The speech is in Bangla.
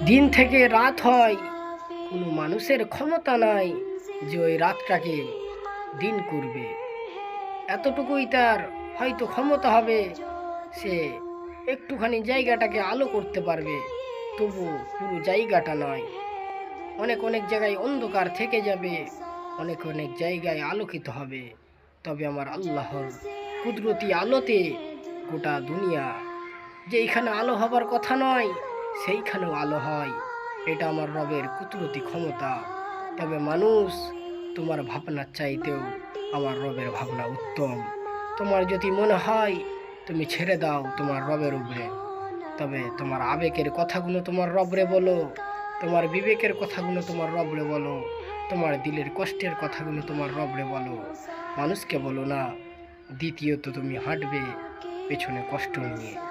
দিন থেকে রাত হয়, কোনো মানুষের ক্ষমতা নাই যে ওই রাতটাকে দিন করবে। এতটুকুই তার হয়তো ক্ষমতা হবে, সে একটুখানি জায়গাটাকে আলো করতে পারবে, তবু পুরো জায়গাটা নয়। অনেক অনেক জায়গায় অন্ধকার থেকে যাবে, অনেক অনেক জায়গায় আলোকিত হবে। তবে আমার আল্লাহর কুদরতি আলোতে গোটা দুনিয়া, যেইখানে আলো হবার কথা নয় সেইখানেও আলো হয়। এটা আমার রবের কুদরতি ক্ষমতা। তবে মানুষ, তোমার ভাবনার চাইতেও আমার রবের ভাবনা উত্তম। তোমার যদি মনে হয় তুমি ছেড়ে দাও তোমার রবের উপরে, তবে তোমার আবেগের কথাগুলো তোমার রবরে বলো, তোমার বিবেকের কথাগুলো তোমার রবরে বলো, তোমার দিলের কষ্টের কথাগুলো তোমার রবরে বলো, মানুষকে বলো না। দ্বিতীয়ত তুমি হাঁটবে পেছনে কষ্ট নিয়ে।